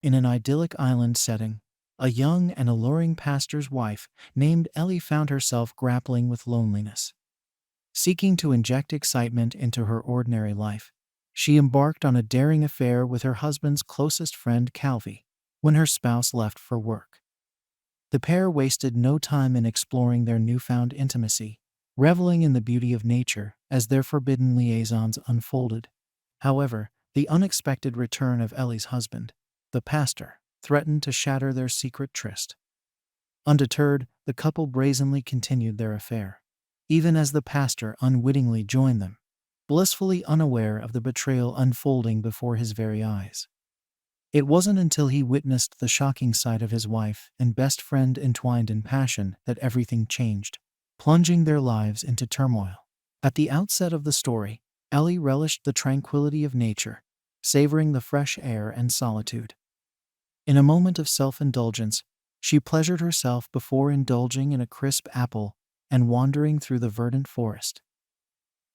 In an idyllic island setting, a young and alluring pastor's wife named Ellie found herself grappling with loneliness. Seeking to inject excitement into her ordinary life, she embarked on a daring affair with her husband's closest friend Calvi when her spouse left for work. The pair wasted no time in exploring their newfound intimacy, reveling in the beauty of nature as their forbidden liaisons unfolded. However, the unexpected return of Ellie's husband, the pastor, threatened to shatter their secret tryst. Undeterred, the couple brazenly continued their affair, even as the pastor unwittingly joined them, blissfully unaware of the betrayal unfolding before his very eyes. It wasn't until he witnessed the shocking sight of his wife and best friend entwined in passion that everything changed, plunging their lives into turmoil. At the outset of the story, Ellie relished the tranquility of nature, savoring the fresh air and solitude. In a moment of self-indulgence, she pleasured herself before indulging in a crisp apple and wandering through the verdant forest.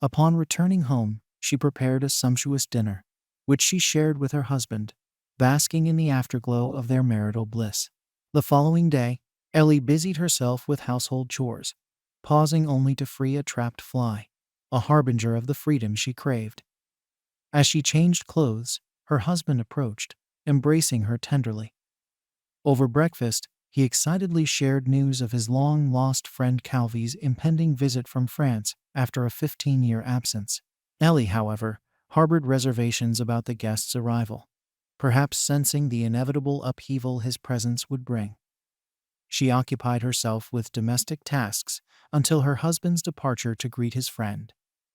Upon returning home, she prepared a sumptuous dinner, which she shared with her husband, basking in the afterglow of their marital bliss. The following day, Ellie busied herself with household chores, pausing only to free a trapped fly, a harbinger of the freedom she craved. As she changed clothes, her husband approached, embracing her tenderly. Over breakfast, he excitedly shared news of his long-lost friend Calvi's impending visit from France after a 15-year absence. Ellie, however, harbored reservations about the guest's arrival, perhaps sensing the inevitable upheaval his presence would bring. She occupied herself with domestic tasks until her husband's departure to greet his friend,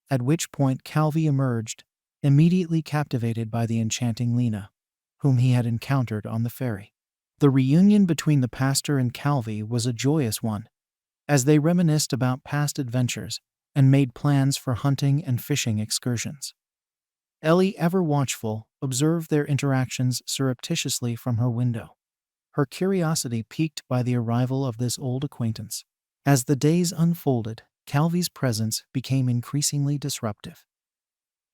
at which point Calvi emerged, immediately captivated by the enchanting Lena, whom he had encountered on the ferry. The reunion between the pastor and Calvi was a joyous one, as they reminisced about past adventures and made plans for hunting and fishing excursions. Ellie, ever watchful, observed their interactions surreptitiously from her window, her curiosity piqued by the arrival of this old acquaintance. As the days unfolded, Calvi's presence became increasingly disruptive.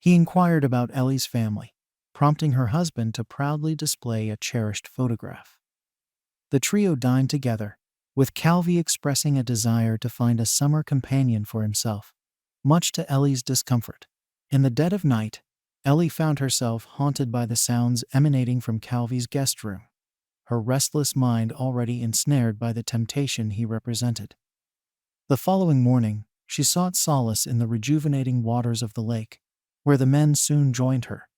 He inquired about Ellie's family, prompting her husband to proudly display a cherished photograph. The trio dined together, with Calvi expressing a desire to find a summer companion for himself, much to Ellie's discomfort. In the dead of night, Ellie found herself haunted by the sounds emanating from Calvi's guest room, her restless mind already ensnared by the temptation he represented. The following morning, she sought solace in the rejuvenating waters of the lake, where the men soon joined her,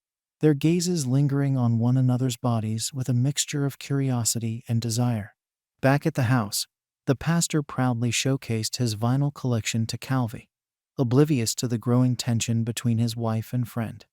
their gazes lingering on one another's bodies with a mixture of curiosity and desire. Back at the house, the pastor proudly showcased his vinyl collection to Calvi, oblivious to the growing tension between his wife and friend.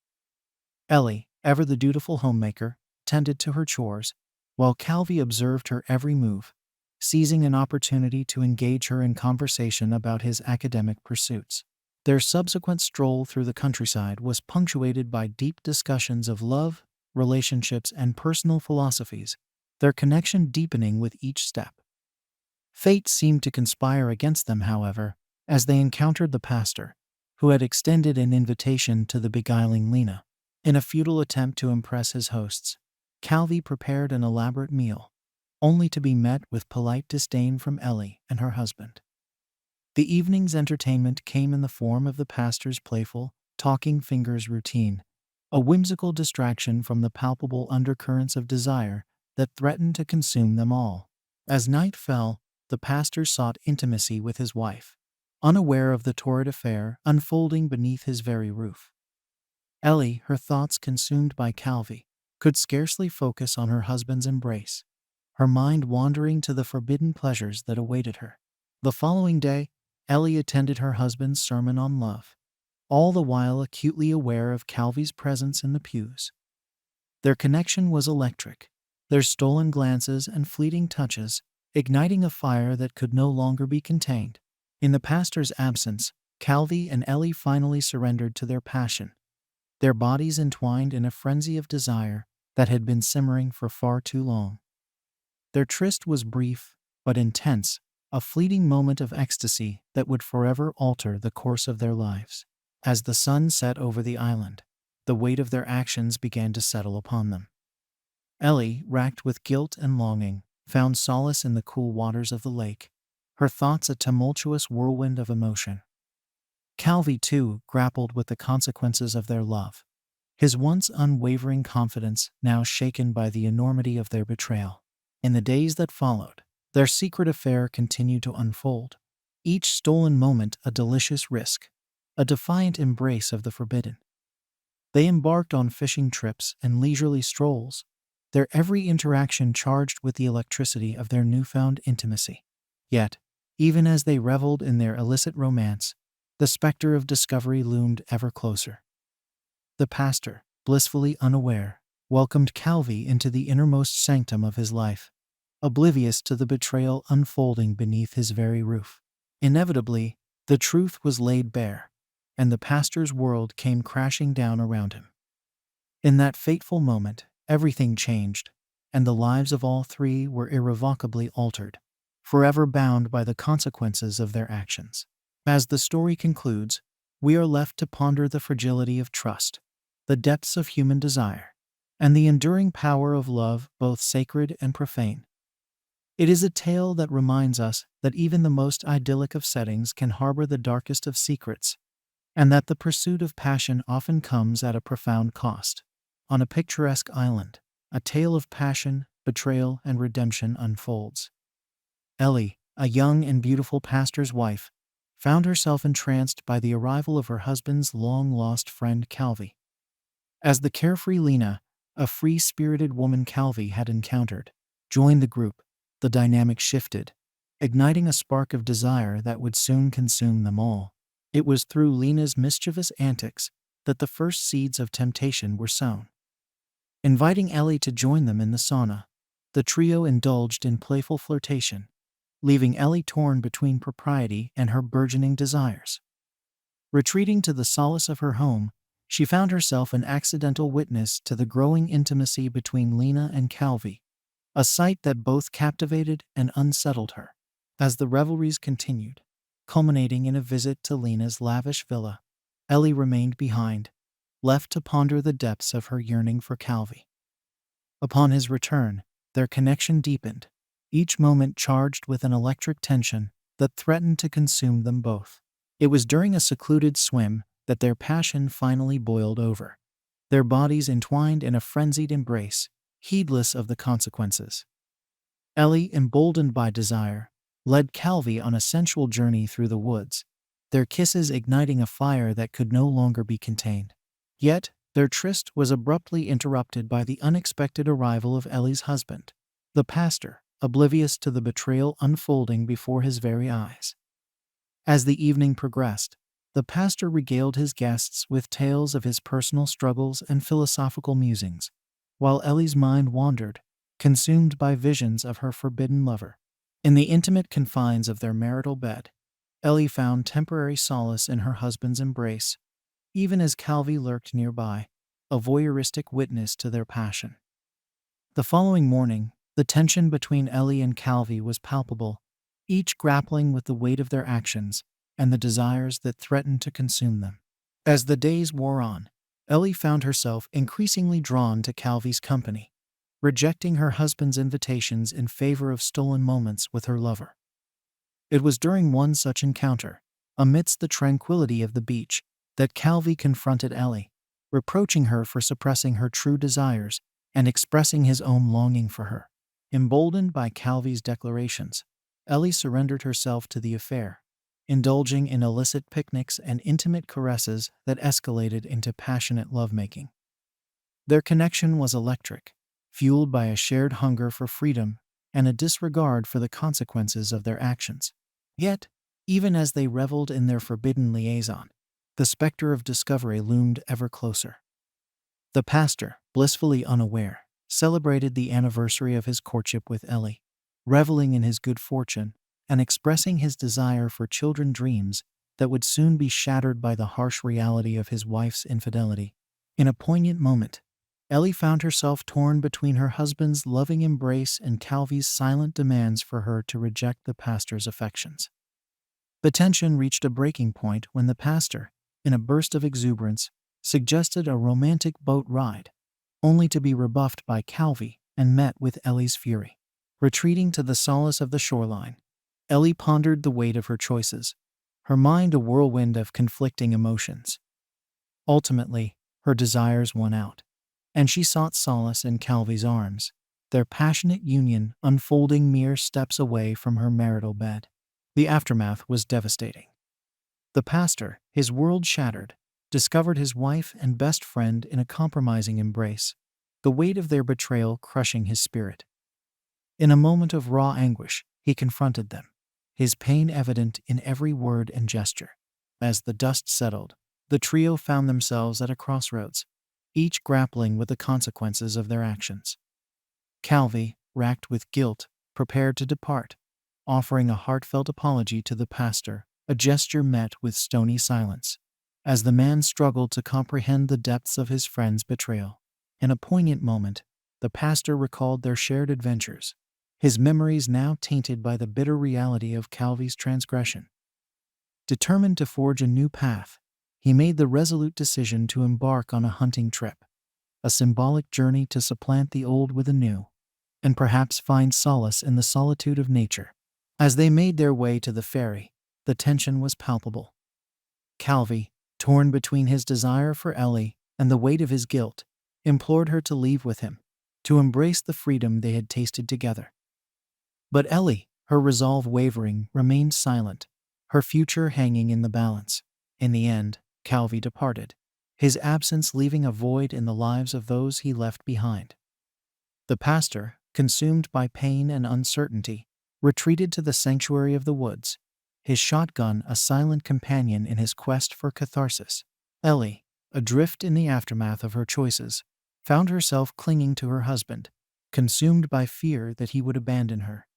Ellie, ever the dutiful homemaker, tended to her chores, while Calvi observed her every move, seizing an opportunity to engage her in conversation about his academic pursuits. Their subsequent stroll through the countryside was punctuated by deep discussions of love, relationships, and personal philosophies, their connection deepening with each step. Fate seemed to conspire against them, however, as they encountered the pastor, who had extended an invitation to the beguiling Lena. In a futile attempt to impress his hosts, Calvi prepared an elaborate meal, only to be met with polite disdain from Ellie and her husband. The evening's entertainment came in the form of the pastor's playful, talking fingers routine, a whimsical distraction from the palpable undercurrents of desire that threatened to consume them all. As night fell, the pastor sought intimacy with his wife, unaware of the torrid affair unfolding beneath his very roof. Ellie, her thoughts consumed by Calvi, could scarcely focus on her husband's embrace, her mind wandering to the forbidden pleasures that awaited her. The following day, Ellie attended her husband's sermon on love, all the while acutely aware of Calvi's presence in the pews. Their connection was electric, their stolen glances and fleeting touches igniting a fire that could no longer be contained. In the pastor's absence, Calvi and Ellie finally surrendered to their passion, their bodies entwined in a frenzy of desire that had been simmering for far too long. Their tryst was brief, but intense, a fleeting moment of ecstasy that would forever alter the course of their lives. As the sun set over the island, the weight of their actions began to settle upon them. Ellie, racked with guilt and longing, found solace in the cool waters of the lake, her thoughts a tumultuous whirlwind of emotion. Calvi, too, grappled with the consequences of their love, his once unwavering confidence now shaken by the enormity of their betrayal. In the days that followed, their secret affair continued to unfold, each stolen moment a delicious risk, a defiant embrace of the forbidden. They embarked on fishing trips and leisurely strolls, their every interaction charged with the electricity of their newfound intimacy. Yet, even as they reveled in their illicit romance, the specter of discovery loomed ever closer. The pastor, blissfully unaware, welcomed Calvi into the innermost sanctum of his life, oblivious to the betrayal unfolding beneath his very roof. Inevitably, the truth was laid bare, and the pastor's world came crashing down around him. In that fateful moment, everything changed, and the lives of all three were irrevocably altered, forever bound by the consequences of their actions. As the story concludes, we are left to ponder the fragility of trust, the depths of human desire, and the enduring power of love, both sacred and profane. It is a tale that reminds us that even the most idyllic of settings can harbor the darkest of secrets, and that the pursuit of passion often comes at a profound cost. On a picturesque island, a tale of passion, betrayal, and redemption unfolds. Ellie, a young and beautiful pastor's wife, found herself entranced by the arrival of her husband's long-lost friend Calvi. As the carefree Lena, a free-spirited woman Calvi had encountered, joined the group, the dynamic shifted, igniting a spark of desire that would soon consume them all. It was through Lena's mischievous antics that the first seeds of temptation were sown. Inviting Ellie to join them in the sauna, the trio indulged in playful flirtation, leaving Ellie torn between propriety and her burgeoning desires. Retreating to the solace of her home, she found herself an accidental witness to the growing intimacy between Lena and Calvi, a sight that both captivated and unsettled her. As the revelries continued, culminating in a visit to Lena's lavish villa, Ellie remained behind, left to ponder the depths of her yearning for Calvi. Upon his return, their connection deepened, each moment charged with an electric tension that threatened to consume them both. It was during a secluded swim that their passion finally boiled over, their bodies entwined in a frenzied embrace, heedless of the consequences. Ellie, emboldened by desire, led Calvi on a sensual journey through the woods, their kisses igniting a fire that could no longer be contained. Yet, their tryst was abruptly interrupted by the unexpected arrival of Ellie's husband, the pastor, oblivious to the betrayal unfolding before his very eyes. As the evening progressed, the pastor regaled his guests with tales of his personal struggles and philosophical musings, while Ellie's mind wandered, consumed by visions of her forbidden lover. In the intimate confines of their marital bed, Ellie found temporary solace in her husband's embrace, even as Calvi lurked nearby, a voyeuristic witness to their passion. The following morning, the tension between Ellie and Calvi was palpable, each grappling with the weight of their actions and the desires that threatened to consume them. As the days wore on, Ellie found herself increasingly drawn to Calvi's company, rejecting her husband's invitations in favor of stolen moments with her lover. It was during one such encounter, amidst the tranquility of the beach, that Calvi confronted Ellie, reproaching her for suppressing her true desires and expressing his own longing for her. Emboldened by Calvi's declarations, Ellie surrendered herself to the affair, indulging in illicit picnics and intimate caresses that escalated into passionate lovemaking. Their connection was electric, fueled by a shared hunger for freedom and a disregard for the consequences of their actions. Yet, even as they reveled in their forbidden liaison, the specter of discovery loomed ever closer. The pastor, blissfully unaware, celebrated the anniversary of his courtship with Ellie, reveling in his good fortune and expressing his desire for children dreams that would soon be shattered by the harsh reality of his wife's infidelity. In a poignant moment, Ellie found herself torn between her husband's loving embrace and Calvi's silent demands for her to reject the pastor's affections. The tension reached a breaking point when the pastor, in a burst of exuberance, suggested a romantic boat ride, only to be rebuffed by Calvi, and met with Ellie's fury. Retreating to the solace of the shoreline, Ellie pondered the weight of her choices, her mind a whirlwind of conflicting emotions. Ultimately, her desires won out, and she sought solace in Calvi's arms, their passionate union unfolding mere steps away from her marital bed. The aftermath was devastating. The pastor, his world shattered, discovered his wife and best friend in a compromising embrace, the weight of their betrayal crushing his spirit. In a moment of raw anguish, he confronted them, his pain evident in every word and gesture. As the dust settled, the trio found themselves at a crossroads, each grappling with the consequences of their actions. Calvi, racked with guilt, prepared to depart, offering a heartfelt apology to the pastor, a gesture met with stony silence, as the man struggled to comprehend the depths of his friend's betrayal. In a poignant moment, the pastor recalled their shared adventures, his memories now tainted by the bitter reality of Calvi's transgression. Determined to forge a new path, he made the resolute decision to embark on a hunting trip, a symbolic journey to supplant the old with the new, and perhaps find solace in the solitude of nature. As they made their way to the ferry, the tension was palpable. Calvi, torn between his desire for Ellie and the weight of his guilt, implored her to leave with him, to embrace the freedom they had tasted together. But Ellie, her resolve wavering, remained silent, her future hanging in the balance. In the end, Calvi departed, his absence leaving a void in the lives of those he left behind. The pastor, consumed by pain and uncertainty, retreated to the sanctuary of the woods, his shotgun a silent companion in his quest for catharsis. Ellie, adrift in the aftermath of her choices, found herself clinging to her husband, consumed by fear that he would abandon her.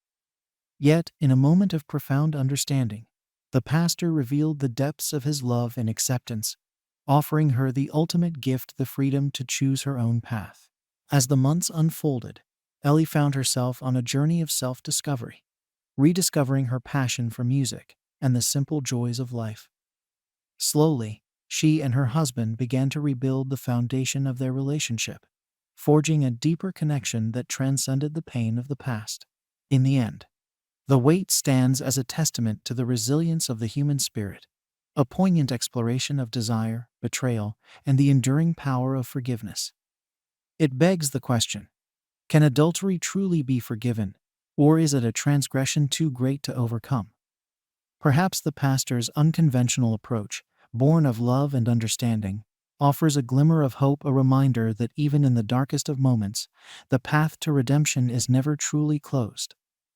Yet, in a moment of profound understanding, the pastor revealed the depths of his love and acceptance, offering her the ultimate gift, the freedom to choose her own path. As the months unfolded, Ellie found herself on a journey of self-discovery, rediscovering her passion for music and the simple joys of life. Slowly, she and her husband began to rebuild the foundation of their relationship, forging a deeper connection that transcended the pain of the past. In the end, The Wait stands as a testament to the resilience of the human spirit, a poignant exploration of desire, betrayal, and the enduring power of forgiveness. It begs the question, can adultery truly be forgiven, or is it a transgression too great to overcome? Perhaps the pastor's unconventional approach, born of love and understanding, offers a glimmer of hope, a reminder that even in the darkest of moments, the path to redemption is never truly closed.